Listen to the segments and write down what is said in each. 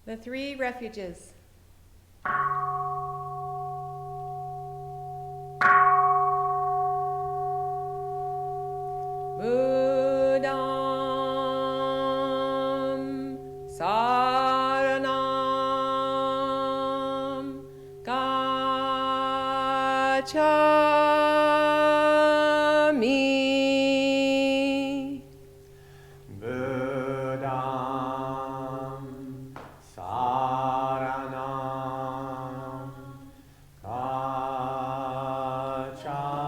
The three refuges. Buddham Saranam Gacchami. Buddham Saranam Gacchami.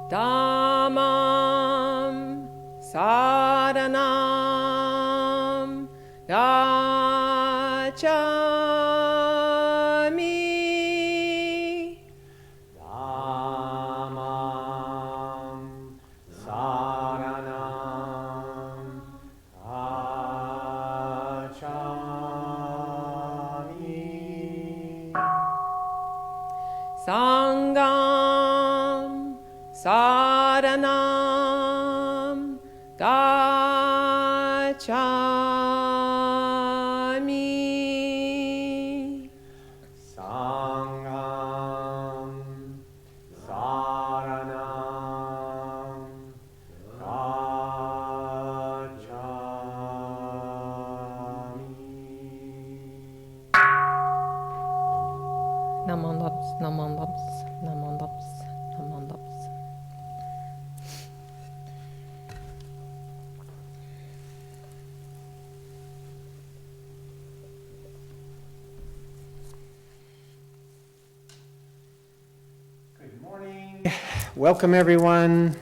Dhammam Saranam Gacchami. Dhammam Saranam Gacchami. Sangham Saranam Gacchami. Sangham Saranam Gacchami. Namandabs, namandabs, namandabs, namandabs. Good morning. Welcome everyone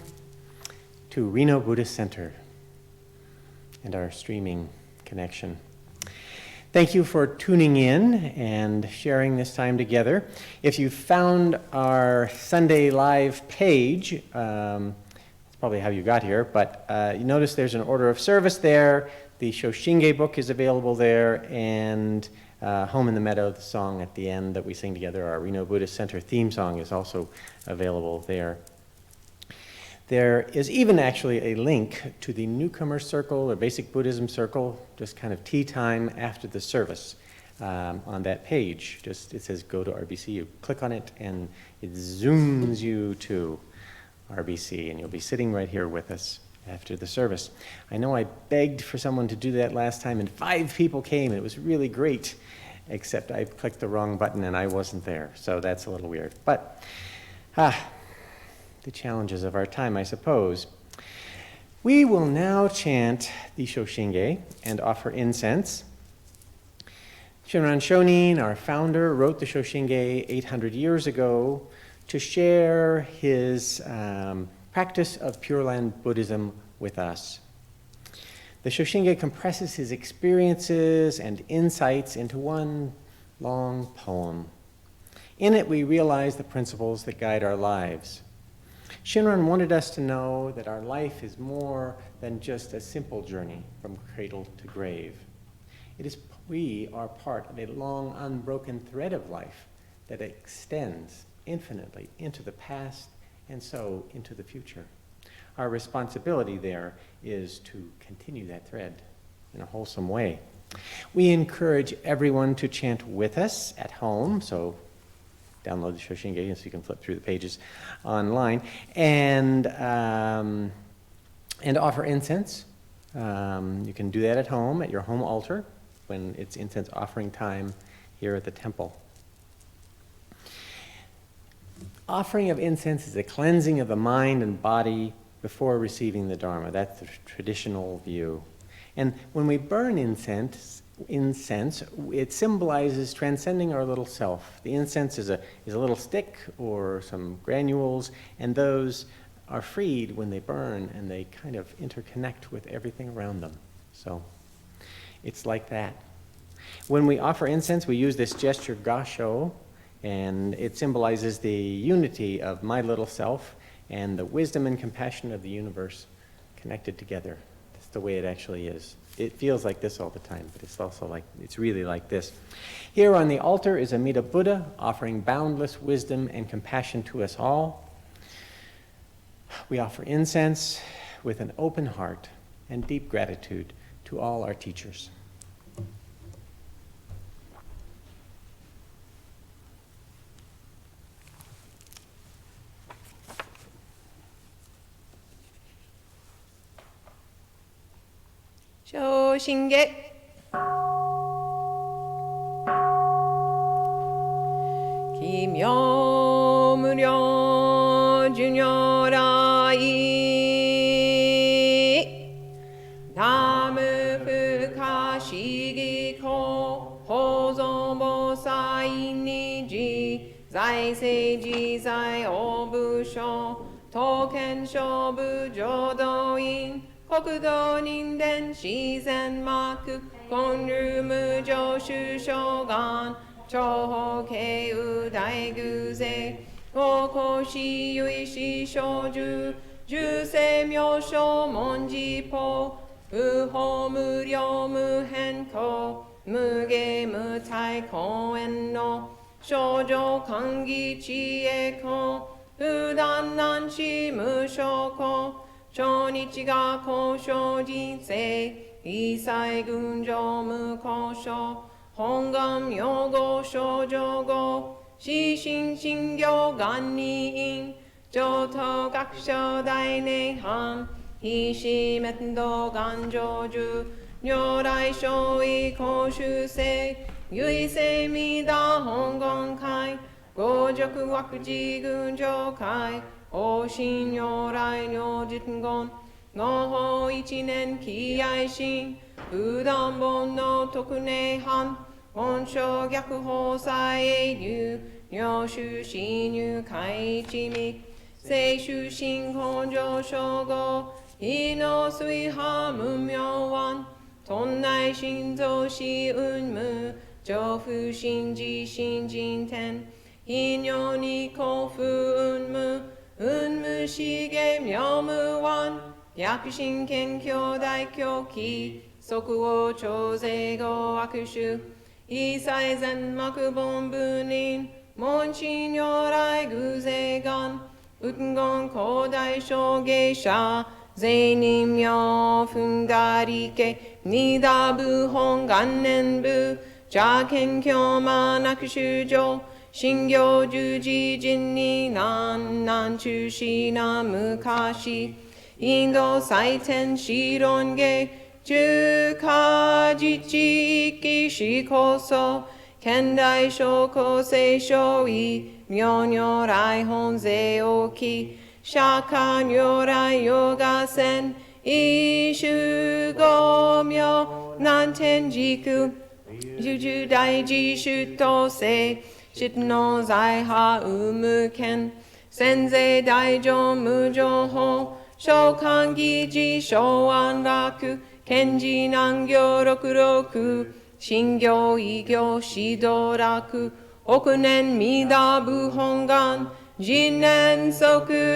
to Reno Buddhist Center and our streaming connection. Thank you for tuning in and sharing this time together. If you found our Sunday live page, that's probably how you got here, but you notice there's an order of service there. The Shoshinge book is available there, and Home in the Meadow, the song at the end that we sing together, our Reno Buddhist Center theme song, is also available there. There is even actually a link to the Newcomer Circle or Basic Buddhism Circle, just kind of tea time after the service on that page. Just it says go to RBC. You click on it and it zooms you to RBC, and you'll be sitting right here with us after the service. I know I begged for someone to do that last time, and 5 people came, and it was really great, except I clicked the wrong button and I wasn't there, so that's a little weird. But the challenges of our time, I suppose. We will now chant the Shoshinge and offer incense. Shinran Shonin, our founder, wrote the Shoshinge 800 years ago to share his practice of Pure Land Buddhism with us. The Shoshinge compresses his experiences and insights into one long poem. In it, we realize the principles that guide our lives. Shinran wanted us to know that our life is more than just a simple journey from cradle to grave. We are part of a long, unbroken thread of life that extends infinitely into the past and so into the future. Our responsibility there is to continue that thread in a wholesome way. We encourage everyone to chant with us at home, so download the Shoshinge so you can flip through the pages online, and offer incense. You can do that at home, at your home altar, when it's incense offering time here at the temple. Offering of incense is a cleansing of the mind and body before receiving the Dharma. That's the traditional view. And when we burn incense, it symbolizes transcending our little self. The incense is a little stick or some granules, and those are freed when they burn, and they kind of interconnect with everything around them. So it's like that. When we offer incense, we use this gesture gasho, and it symbolizes the unity of my little self and the wisdom and compassion of the universe connected together. That's the way it actually is. It feels like this all the time, but it's also like, it's really like this. Here on the altar is Amida Buddha offering boundless wisdom and compassion to us all. We offer incense. with an open heart and deep gratitude to all our teachers. Shoshinge. Kimyo muryo junyorai. Namu fukashigi ko hozon bosai niji. Zai seiji zai obusho. Token shobu jodoin. 国土人伝自然幕根流無常修正願長法慶右大偶勢五行死唯死小樹十世妙正文字法無法無量無変更無下無体公園の少女歓喜知恵根不断難知無償根超日が交渉人生一切群上無交渉本願名号少女語死神神行願人上等学者大涅槃非死滅道願成就如来勝意公修正唯生弥陀本願会五辱惑自群上会お心如来如実言の法一年気愛心不断本の特寧藩本性逆法再永流妙修死入海一味聖修心本上称号非の水波無明湾頓内心臓死運無上不心自心人天非尿に幸福運無運無資源妙無wan百神謙虚大狂気即応超税合悪種一切善幕本部人門心如来偶税願運言広大小芸者税人妙分がり家二打部本元年部邪剣強魔なく修上信行十字人に難中止な昔インド最天子論芸中華自治域史こそ現代諸公聖書意妙如来本税置き釈迦如来ヨガ戦一種五妙南天軸十十大自主等世質の財派有無権先世大乗無常法召喚議事小安楽賢治難行六六信行異行指導楽億年弥陀部本願人年即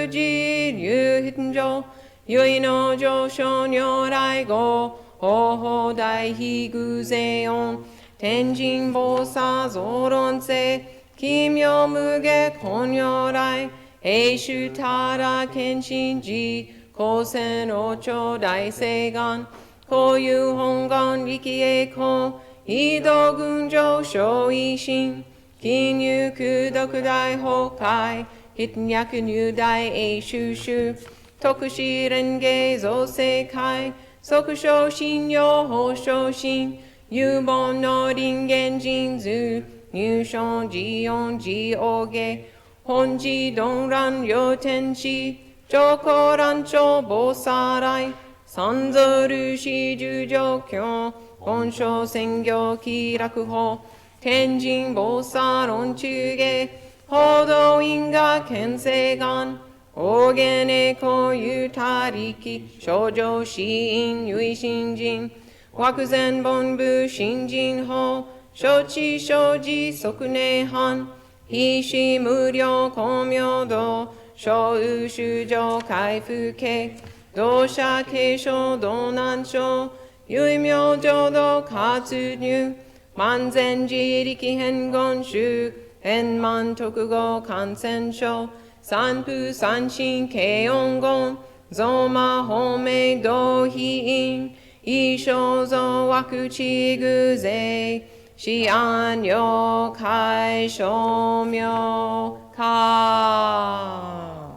時流筆上唯の上昇如来語方法大悲偶税音天神菩薩増論世奇妙無下根如来永寿たら謙信寺高専王朝大聖願こ有本願力栄光異道群上小維心金融功徳大崩壊筆脈入大永寿宗特使蓮華造世界即小信用法小心有本の人間人図入賞自音自王下本自動乱両天使上皇乱長菩薩来三蔵ルシ十条教本性宣行気楽法天神菩薩論中下報道因果見世願大元栄光有他力少女死因唯心人惑前本部新人法承知生じ即涅槃非死無量光明道小有修上回復系同社継承道難症唯妙浄土活入万全自力変言宗円満特合感染症三風三神慶音言ゾマホメドヒインイショゾワクチグゼシアンヨカイショミョカ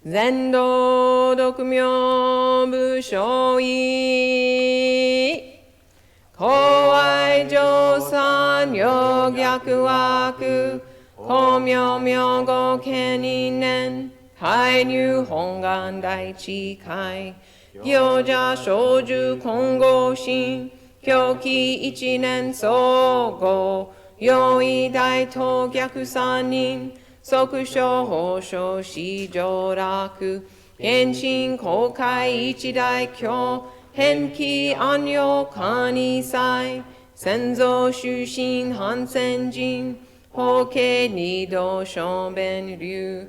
全道読名部所意公愛上三よ逆枠公明明語権二年海入本願大地会行者小樹金剛心表記一年総合四位大東逆三人即所法所市上楽変身公開一大教変気安養管理祭先祖出身反戦人法家二度小弁流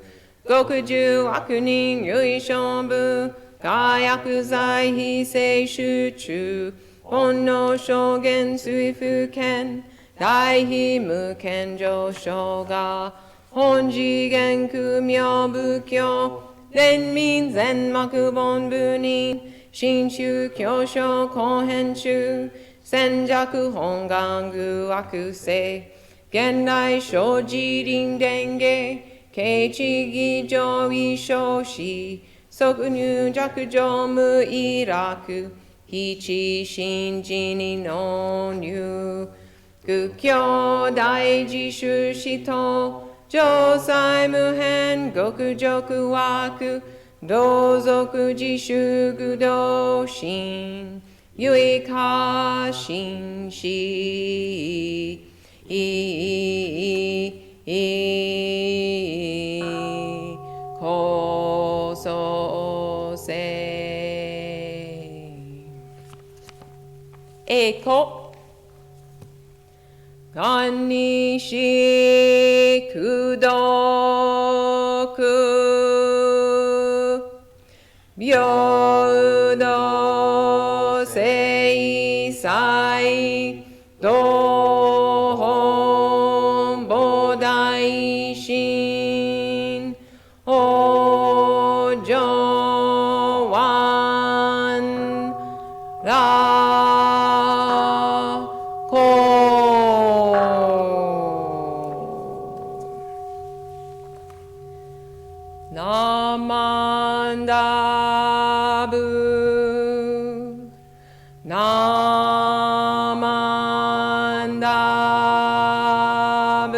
極重悪人唯勝部火薬剤非正集中本能証言水不権大非無権上昇が本次元空妙仏教連民全幕本部人新宗教書後編中戦弱本願具悪性現代生寺林伝下慶地義上位少子即入弱上無意楽非知信心に納入仏教大自主使徒上西無変極辱枠同族自主具道心唯過心しこそせ栄光願にし功徳平等正祭道本菩提心往生湾らこナマンダブナマンダブ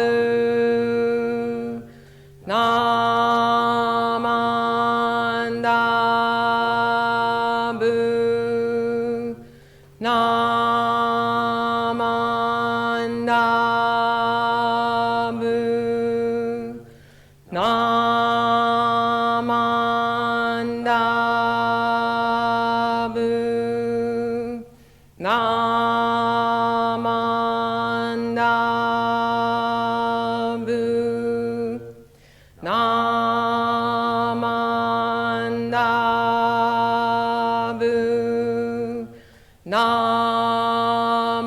ナマンダブナマンダブナマンダブナマンダブナマンダブナ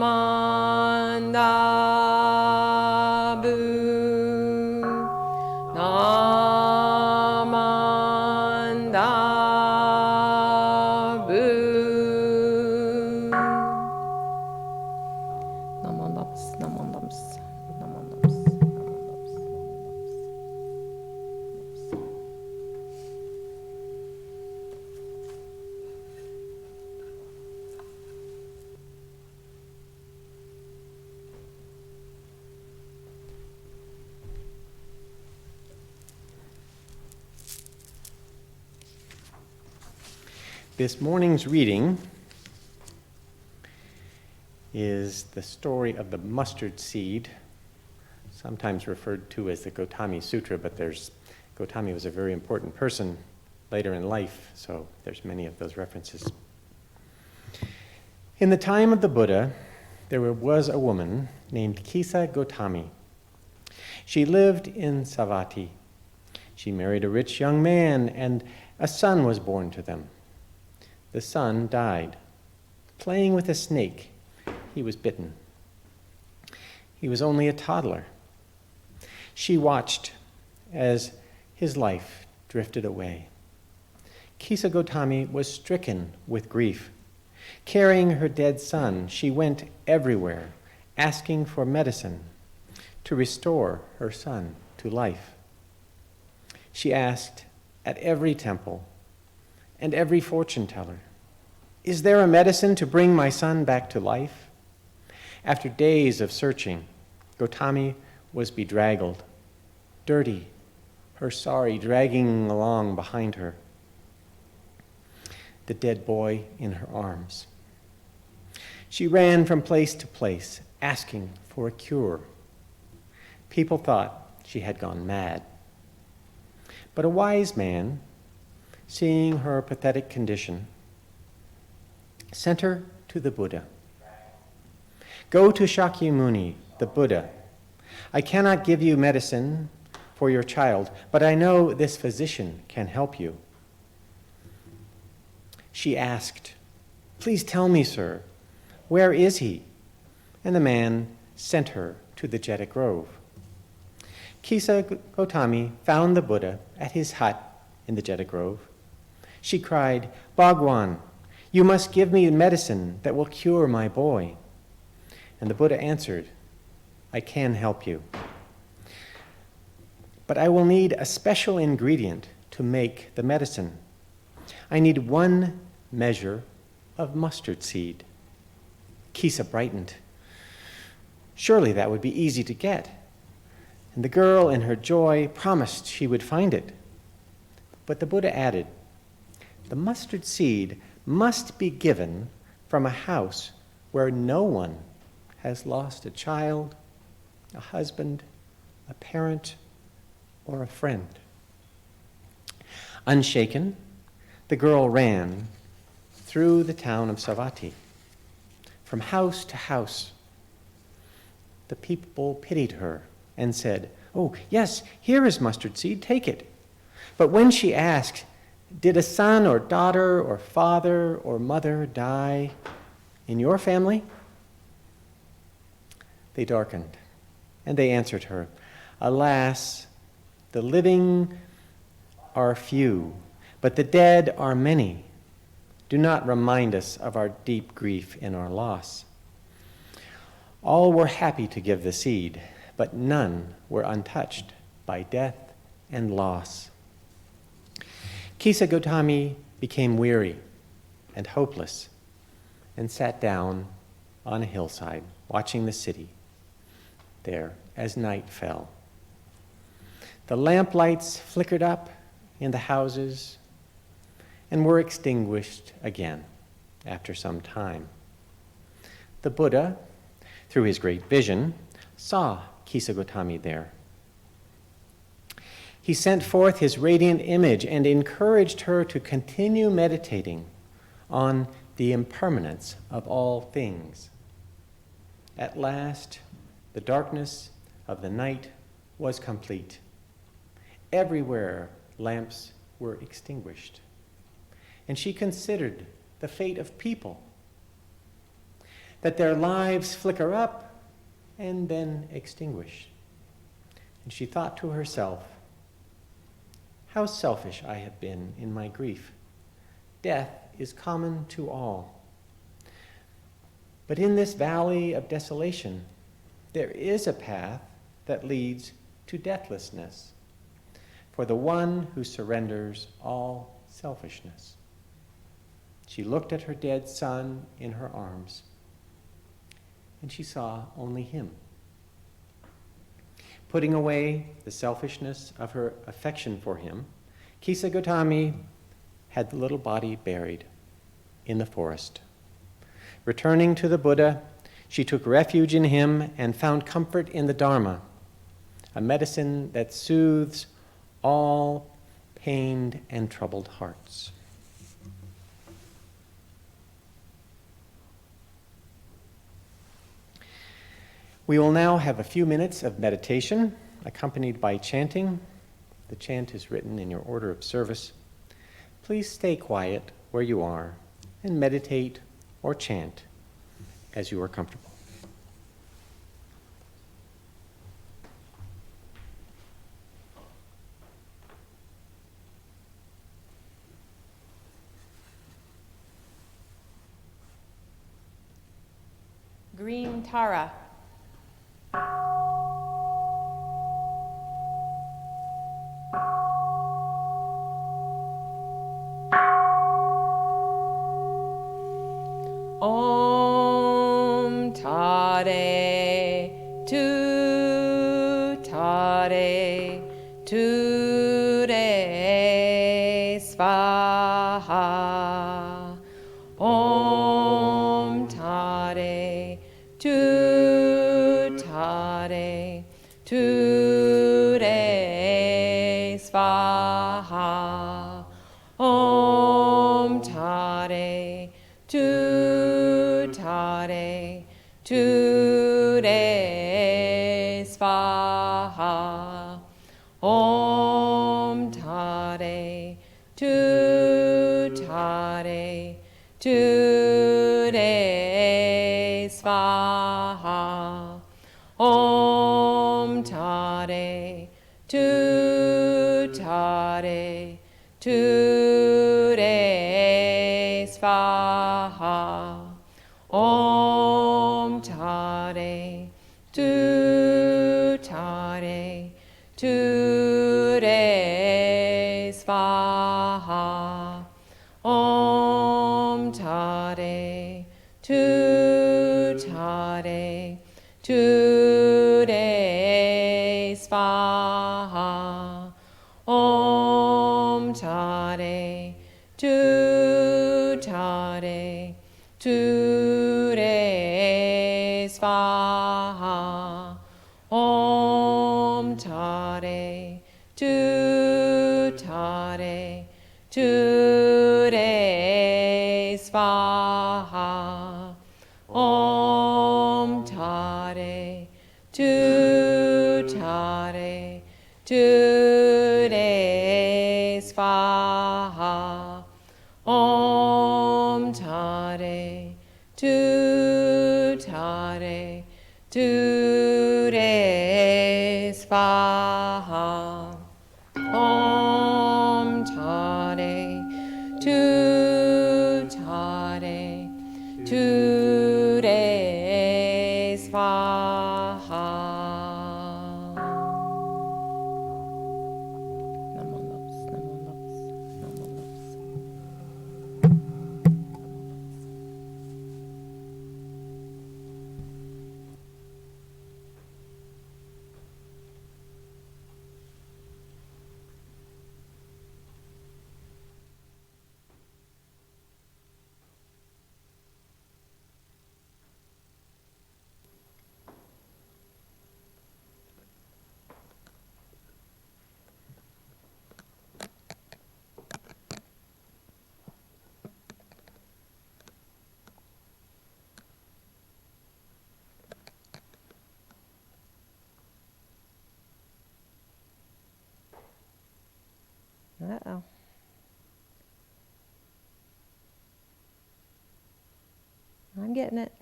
マンダブナマンダブナマンダブスナマンダブスナマンダブスナマンダブスナマンダブス This morning's reading is the story of the mustard seed, sometimes referred to as the Gautami Sutra, but Gautami was a very important person later in life, so there's many of those references. In the time of the Buddha, there was a woman named Kisa Gautami. She lived in Savatthi. She married a rich young man, and a son was born to them. The son died. Playing with a snake, he was bitten. He was only a toddler. She watched as his life drifted away. Kisa Gotami was stricken with grief. Carrying her dead son, she went everywhere, asking for medicine to restore her son to life. She asked at every temple and every fortune teller, "Is there a medicine to bring my son back to life?" After days of searching, Gotami was bedraggled, dirty, her sari dragging along behind her, the dead boy in her arms. She ran from place to place, asking for a cure. People thought she had gone mad. But a wise man, seeing her pathetic condition, sent her to the Buddha. "Go to Shakyamuni, the Buddha. I cannot give you medicine for your child, but I know this physician can help you." She asked, "Please tell me, sir, where is he?" And the man sent her to the Jeta Grove. Kisa Gotami found the Buddha at his hut in the Jeta Grove. She cried, "Bhagwan, you must give me medicine that will cure my boy." And the Buddha answered, "I can help you, but I will need a special ingredient to make the medicine. I need 1 measure of mustard seed." Kisa brightened. Surely that would be easy to get. And the girl, in her joy, promised she would find it. But the Buddha added, "The mustard seed must be given from a house where no one has lost a child, a husband, a parent, or a friend." Unshaken, the girl ran through the town of Savatthi, from house to house. The people pitied her and said, "Oh, yes, here is mustard seed, take it." But when she asked, "Did a son or daughter or father or mother die in your family?" they darkened, and they answered her, "Alas, the living are few, but the dead are many. Do not remind us of our deep grief in our loss." All were happy to give the seed, but none were untouched by death and loss. Kisa Gotami became weary and hopeless and sat down on a hillside, watching the city there as night fell. The lamplights flickered up in the houses and were extinguished again after some time. The Buddha, through his great vision, saw Kisa Gotami there. He sent forth his radiant image and encouraged her to continue meditating on the impermanence of all things. At last, the darkness of the night was complete. Everywhere lamps were extinguished. And she considered the fate of people, that their lives flicker up and then extinguish. And she thought to herself, "How selfish I have been in my grief. Death is common to all. But in this valley of desolation, there is a path that leads to deathlessness for the one who surrenders all selfishness." She looked at her dead son in her arms, and she saw only him. Putting away the selfishness of her affection for him, Kisa Gotami had the little body buried in the forest. Returning to the Buddha, she took refuge in him and found comfort in the Dharma, a medicine that soothes all pained and troubled hearts. We will now have a few minutes of meditation accompanied by chanting. The chant is written in your order of service. Please stay quiet where you are and meditate or chant as you are comfortable. green Tara. Om Tare Tu Tare Tu Re Svaha. Om Tare Tu Tare Tu Re Svaha. Om Tare Tu Tare Tu Re Svaha. Om Tare Tu Tare Tu Re Svaha. Om Tare Tu Tare Tu Re Svaha. Om Tare Tu Tare Tu Re Svaha. Om Tare Tu Tare Tu Re Svaha. Om Tare Tu Tare Tu Re Svaha. Om Tare Tu Tare Tu Re Svaha. Om Tare Tu Tare Tu Re Svaha. Om Tare Tu Tare Tu Re Svaha. Om Tare Tu Tare Tu Re Svaha. Namo loves, namo loves, namo loves. Uh-oh. I'm getting it.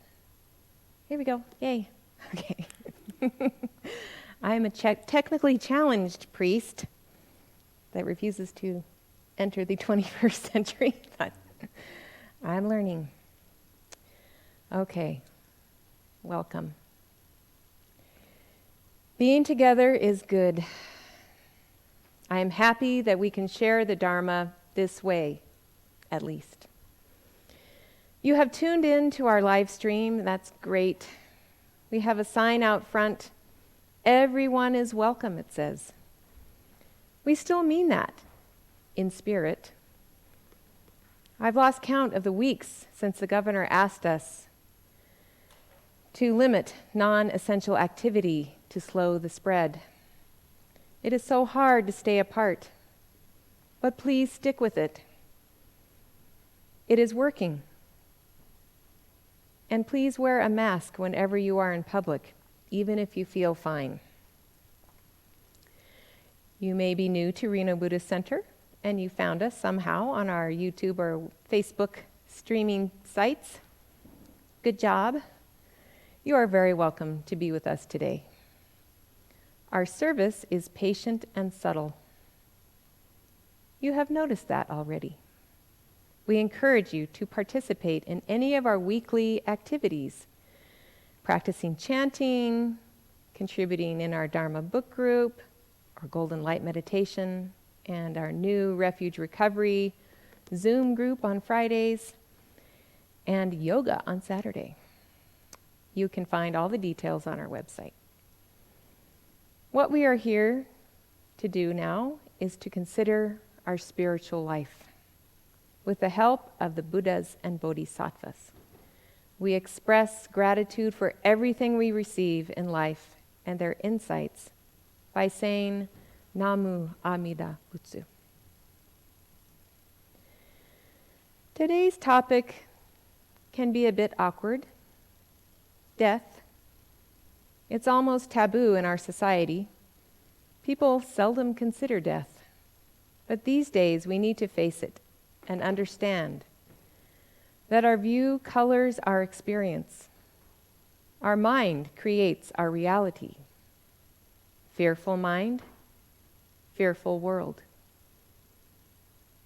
Here we go. Yay. Okay. I am a technically challenged priest that refuses to enter the 21st century, but I'm learning. Okay. Welcome. Being together is good. I am happy that we can share the Dharma this way, at least. You have tuned in to our live stream. That's great. We have a sign out front. Everyone is welcome, it says. We still mean that, in spirit. I've lost count of the weeks since the governor asked us to limit non-essential activity to slow the spread. It is so hard to stay apart, but please stick with it. It is working. And please wear a mask whenever you are in public, even if you feel fine. You may be new to Reno Buddhist Center, and you found us somehow on our YouTube or Facebook streaming sites. Good job. You are very welcome to be with us today. Our service is patient and subtle. You have noticed that already. We encourage you to participate in any of our weekly activities. practicing chanting, contributing in our Dharma book group, our Golden Light meditation, and our new Refuge Recovery Zoom group on Fridays, and yoga on Saturday. You can find all the details on our website. What we are here to do now is to consider our spiritual life. With the help of the Buddhas and Bodhisattvas, we express gratitude for everything we receive in life and their insights by saying Namu Amida Butsu. Today's topic can be a bit awkward. Death. It's almost taboo in our society. People seldom consider death. But these days we need to face it and understand that our view colors our experience. Our mind creates our reality. Fearful mind, fearful world.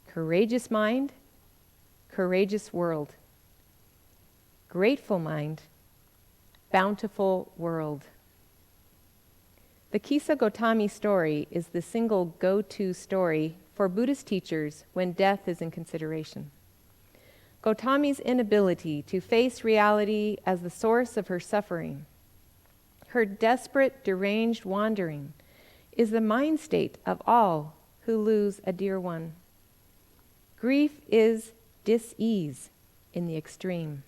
Courageous mind, courageous world. Grateful mind, bountiful world. The Kisa Gotami story is the single go-to story for Buddhist teachers when death is in consideration. Gotami's inability to face reality as the source of her suffering, her desperate, deranged wandering, is the mind state of all who lose a dear one. Grief is dis-ease in the extreme.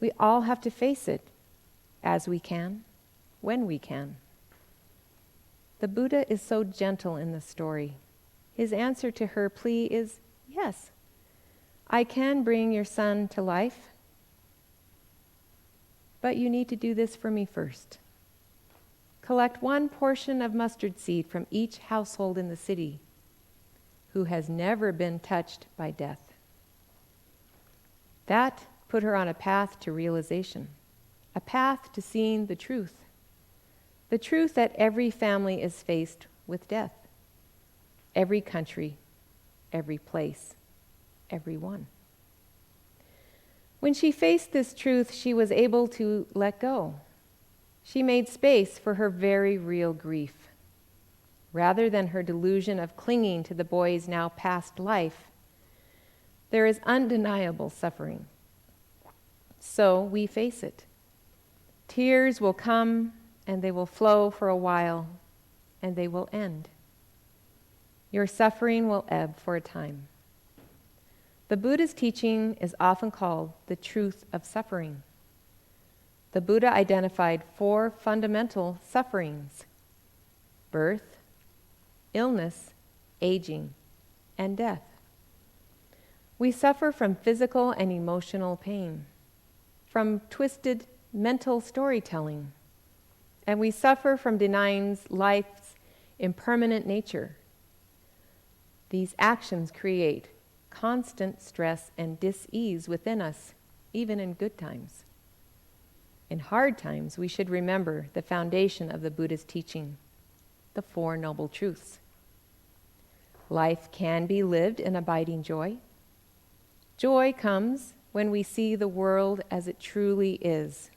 We all have to face it as we can, when we can. The Buddha is so gentle in the story. His answer to her plea is, yes, I can bring your son to life, but you need to do this for me first. Collect one portion of mustard seed from each household in the city who has never been touched by death. That put her on a path to realization, a path to seeing the truth that every family is faced with death, every country, every place, everyone. When she faced this truth, she was able to let go. She made space for her very real grief. Rather than her delusion of clinging to the boy's now past life, there is undeniable suffering. So we face it. Tears will come and they will flow for a while and they will end. Your suffering will ebb for a time. The Buddha's teaching is often called the truth of suffering. The Buddha identified 4 fundamental sufferings: birth, illness, aging, and death. We suffer from physical and emotional pain, from twisted mental storytelling, and we suffer from denying life's impermanent nature. These actions create constant stress and dis-ease within us, even in good times. In hard times, we should remember the foundation of the Buddha's teaching, the 4 Noble Truths. Life can be lived in abiding joy. Joy comes when we see the world as it truly is.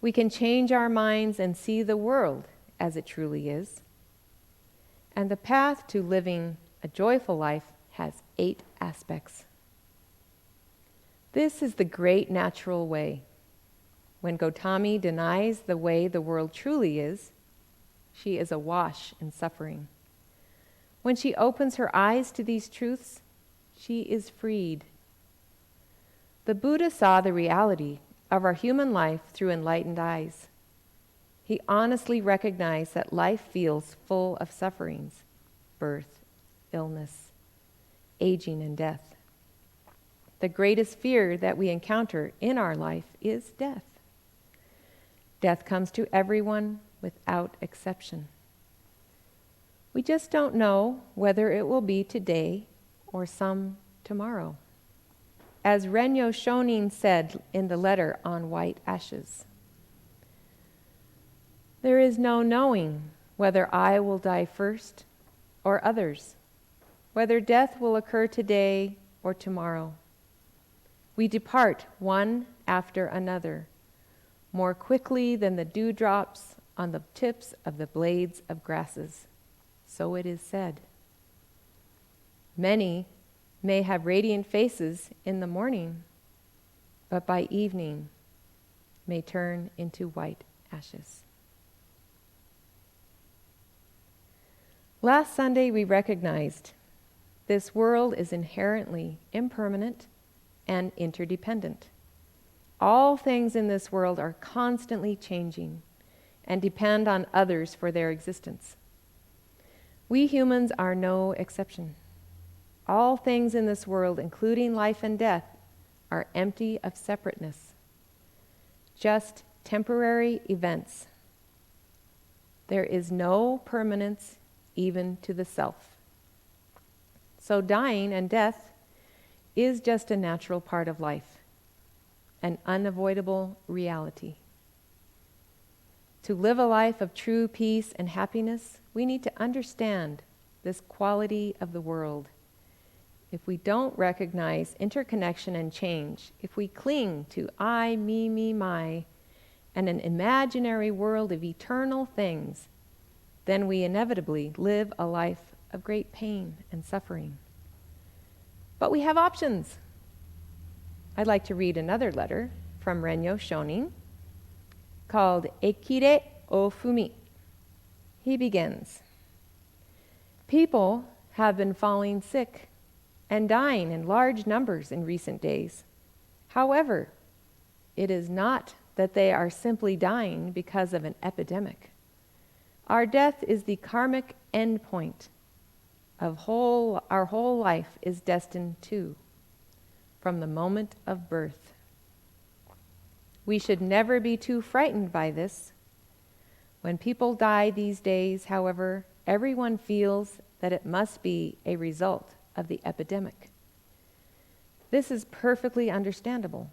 We can change our minds and see the world as it truly is. And the path to living a joyful life has 8 aspects. This is the great natural way. When Gotami denies the way the world truly is, she is awash in suffering. When she opens her eyes to these truths, she is freed. The Buddha saw the reality of our human life through enlightened eyes. He honestly recognized that life feels full of sufferings: birth, illness, aging, and death. The greatest fear that we encounter in our life is death. Death comes to everyone without exception. We just don't know whether it will be today or some tomorrow. As Renyo Shonin said in the letter on white ashes, there is no knowing whether I will die first or others, whether death will occur today or tomorrow. We depart one after another, more quickly than the dewdrops on the tips of the blades of grasses. So it is said. Many may have radiant faces in the morning, but by evening may turn into white ashes. Last Sunday we recognized this world is inherently impermanent and interdependent. All things in this world are constantly changing and depend on others for their existence. We humans are no exception. All things in this world, including life and death, are empty of separateness, just temporary events. There is no permanence even to the self. So dying and death is just a natural part of life, an unavoidable reality. To live a life of true peace and happiness, we need to understand this quality of the world. If we don't recognize interconnection and change, if we cling to I, me, my, and an imaginary world of eternal things, then we inevitably live a life of great pain and suffering. But we have options. I'd like to read another letter from Renyo Shonin called Ekire o Fumi. He begins, people have been falling sick and dying in large numbers in recent days. However, it is not that they are simply dying because of an epidemic. Our death is the karmic endpoint of our whole life is destined to, from the moment of birth. We should never be too frightened by this. When people die these days, however, everyone feels that it must be a result of the epidemic. This is perfectly understandable.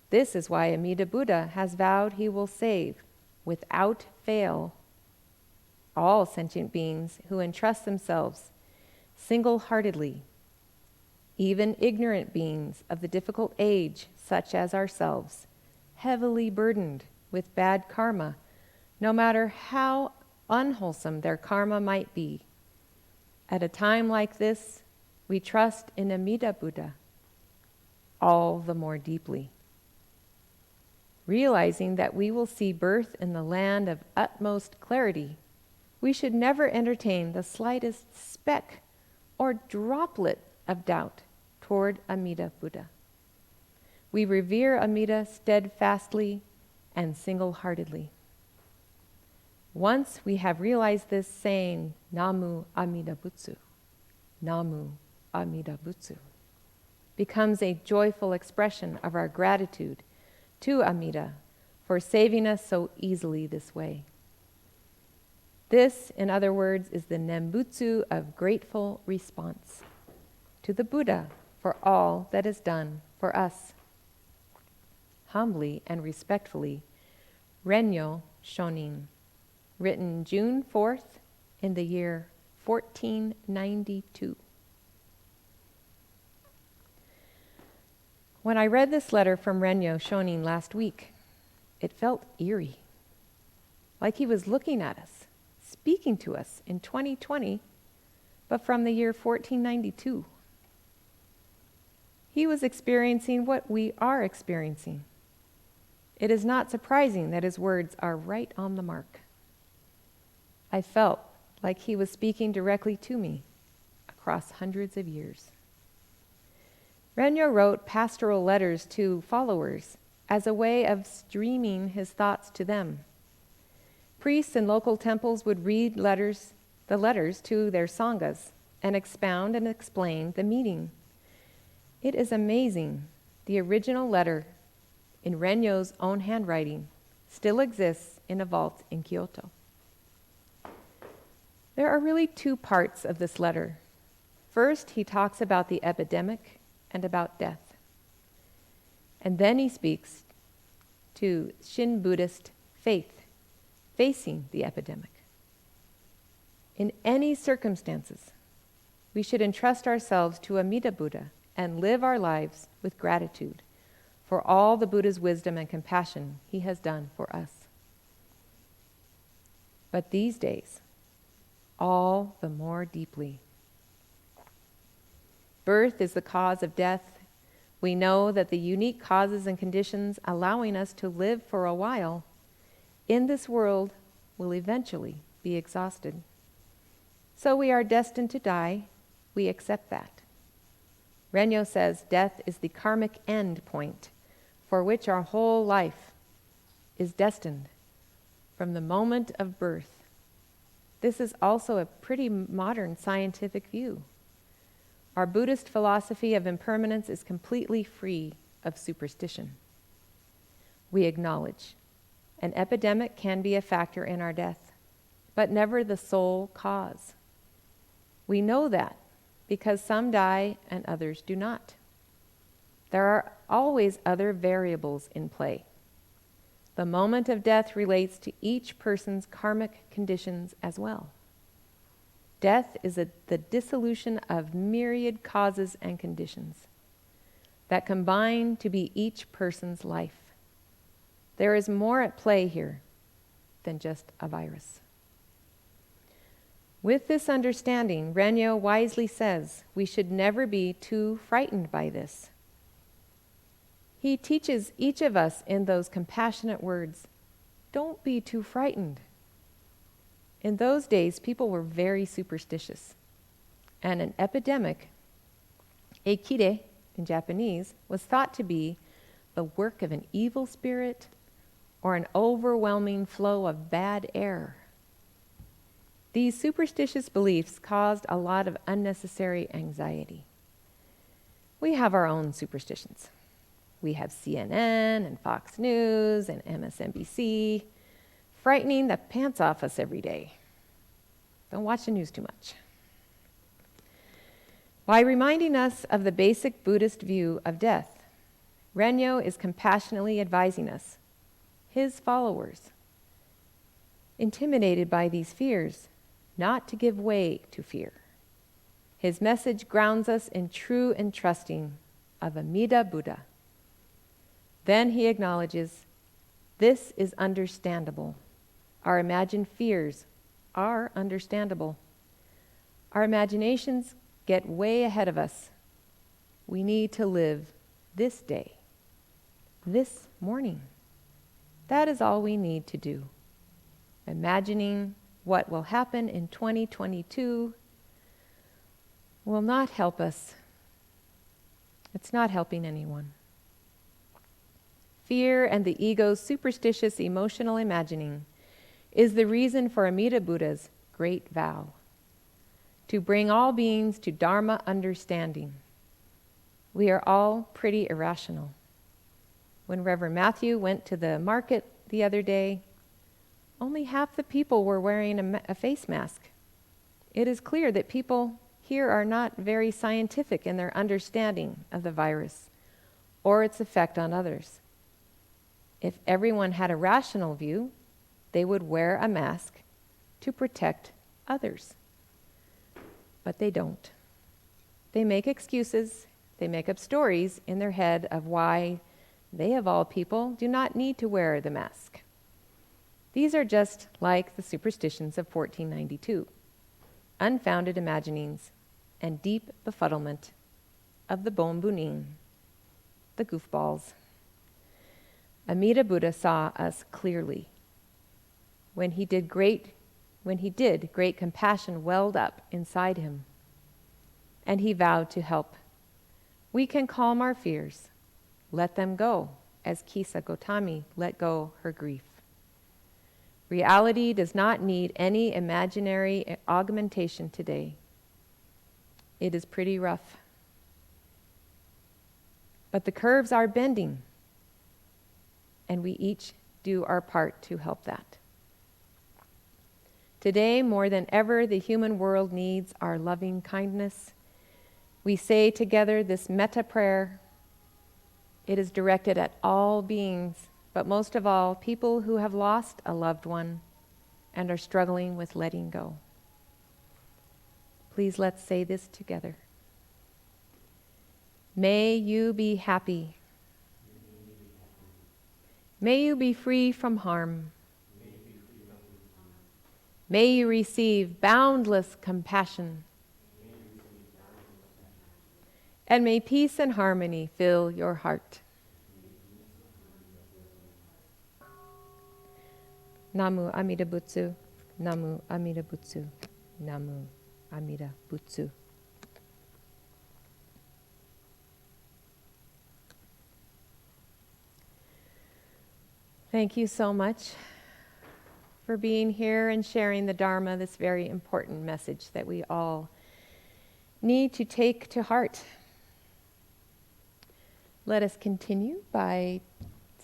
This is why Amida Buddha has vowed he will save, without fail, all sentient beings who entrust themselves single-heartedly, even ignorant beings of the difficult age, such as ourselves, heavily burdened with bad karma, no matter how unwholesome their karma might be. At a time like this, we trust in Amida Buddha all the more deeply. Realizing that we will see birth in the land of utmost clarity, we should never entertain the slightest speck or droplet of doubt toward Amida Buddha. We revere Amida steadfastly and single-heartedly. Once we have realized this, saying Namu Amida Butsu, Namu Amida Butsu, becomes a joyful expression of our gratitude to Amida for saving us so easily this way. This, in other words, is the Nembutsu of grateful response to the Buddha for all that is done for us. Humbly and respectfully, Renyo Shonin, written June 4th in the year 1492. When I read this letter from Renyo Shonin last week, it felt eerie, like he was looking at us, speaking to us in 2020, but from the year 1492. He was experiencing what we are experiencing. It is not surprising that his words are right on the mark. I felt like he was speaking directly to me across hundreds of years. Renyo wrote pastoral letters to followers as a way of streaming his thoughts to them. Priests in local temples would read the letters to their sanghas and expound and explain the meaning. It is amazing. The original letter in Renyo's own handwriting still exists in a vault in Kyoto. There are really two parts of this letter. First, he talks about the epidemic and about death. And then he speaks to Shin Buddhist faith facing the epidemic. In any circumstances, we should entrust ourselves to Amida Buddha and live our lives with gratitude, for all the Buddha's wisdom and compassion he has done for us. But these days, all the more deeply. Birth is the cause of death. We know that the unique causes and conditions allowing us to live for a while in this world will eventually be exhausted. So we are destined to die. We accept that. Renyo says death is the karmic end point for which our whole life is destined from the moment of birth. This is also a pretty modern scientific view. Our Buddhist philosophy of impermanence is completely free of superstition. We acknowledge an epidemic can be a factor in our death, but never the sole cause. We know that because some die and others do not. There are always other variables in play. The moment of death relates to each person's karmic conditions as well. Death is the dissolution of myriad causes and conditions that combine to be each person's life. There is more at play here than just a virus. With this understanding, Renyo wisely says we should never be too frightened by this. He teaches each of us in those compassionate words, don't be too frightened. In those days, people were very superstitious, and an epidemic, eikide in Japanese, was thought to be the work of an evil spirit or an overwhelming flow of bad air. These superstitious beliefs caused a lot of unnecessary anxiety. We have our own superstitions. We have CNN and Fox News and MSNBC frightening the pants off us every day. Don't watch the news too much. By reminding us of the basic Buddhist view of death, Renyo is compassionately advising us, his followers, intimidated by these fears, not to give way to fear. His message grounds us in true entrusting of Amida Buddha. Then he acknowledges, this is understandable. Our imagined fears are understandable. Our imaginations get way ahead of us. We need to live this day, this morning. That is all we need to do. Imagining what will happen in 2022 will not help us. It's not helping anyone. Fear and the ego's superstitious emotional imagining is the reason for Amida Buddha's great vow, to bring all beings to Dharma understanding. We are all pretty irrational. When Reverend Matthew went to the market the other day, only half the people were wearing a face mask. It is clear that people here are not very scientific in their understanding of the virus or its effect on others. If everyone had a rational view, they would wear a mask to protect others. But they don't. They make excuses, they make up stories in their head of why they, of all people, do not need to wear the mask. These are just like the superstitions of 1492, unfounded imaginings and deep befuddlement of the Bonbunin, the goofballs. Amida Buddha saw us clearly. When he did, great compassion welled up inside him, and he vowed to help. We can calm our fears, let them go, as Kisa Gotami let go her grief. Reality does not need any imaginary augmentation today. It is pretty rough. But the curves are bending, and we each do our part to help that. Today, more than ever, the human world needs our loving kindness. We say together this metta prayer. It is directed at all beings, but most of all, people who have lost a loved one and are struggling with letting go. Please let's say this together. May you be happy. May you be free from harm. May you receive boundless compassion. And may peace and harmony fill your heart. Namu Amida Butsu, Namu Amida Butsu, Namu Amida Butsu. Thank you so much for being here and sharing the Dharma, this very important message that we all need to take to heart. Let us continue by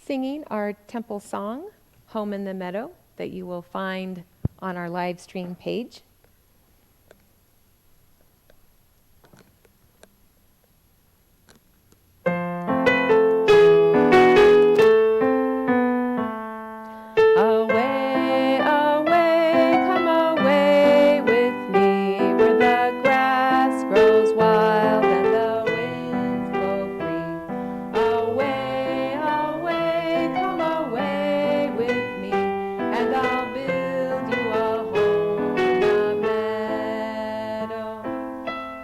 singing our temple song, Home in the Meadow, that you will find on our live stream page. Away, away, come away with me, where the grass grows wild and the winds blow free. Away, away, come away with me, and I'll build you a home in the meadow.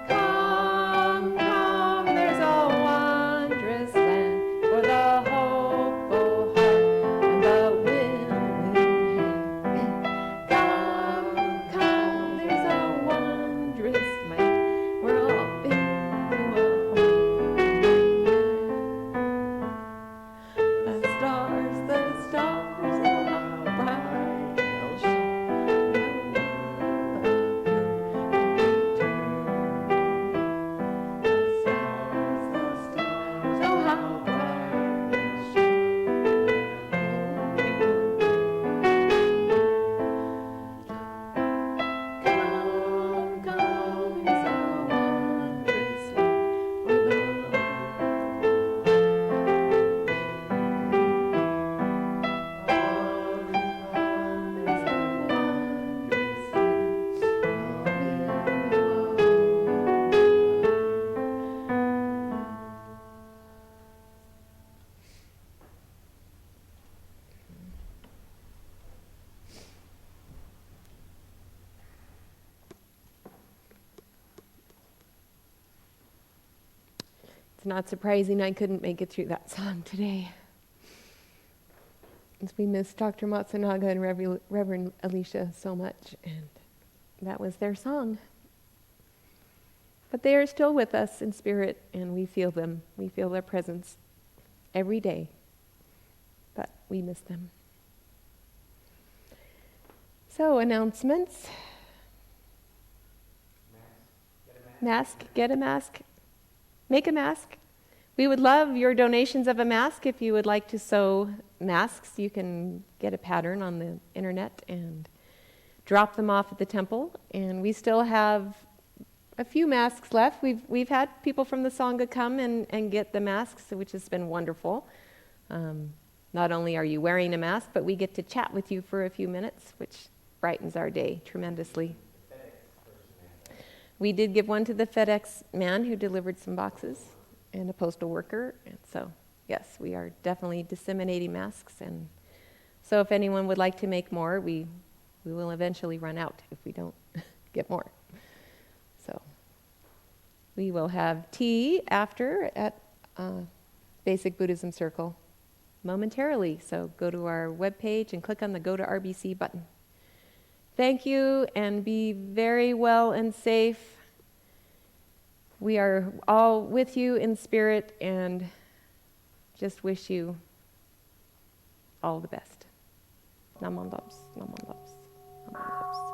Come, come, there's a wondrous land for the hopeful heart and the willing hand. Come, there's a wondrous land where I'll build you a home. The stars, oh how bright they'll shine. The stars, oh how bright they'll shine. Come, here's a wondrous land for the It's not surprising I couldn't make it through that song today. As we miss Dr. Matsunaga and Reverend Alicia so much, and that was their song. But they are still with us in spirit, and we feel them. We feel their presence every day, but we miss them. So, announcements. Mask, get a mask. Make a mask. We would love your donations of a mask. If you would like to sew masks, you can get a pattern on the internet and drop them off at the temple. And we still have a few masks left. We've had people from the Sangha come and get the masks, which has been wonderful. Not only are you wearing a mask, but we get to chat with you for a few minutes, which brightens our day tremendously. We did give one to the FedEx man who delivered some boxes, and a postal worker. And so, yes, we are definitely disseminating masks. And so if anyone would like to make more, we will eventually run out if we don't get more. So we will have tea after at Basic Buddhism Circle momentarily. So go to our webpage and click on the Go to RBC button. Thank you, and be very well and safe. We are all with you in spirit and just wish you all the best. Namon Dops, Namon Dops, Namon Dops.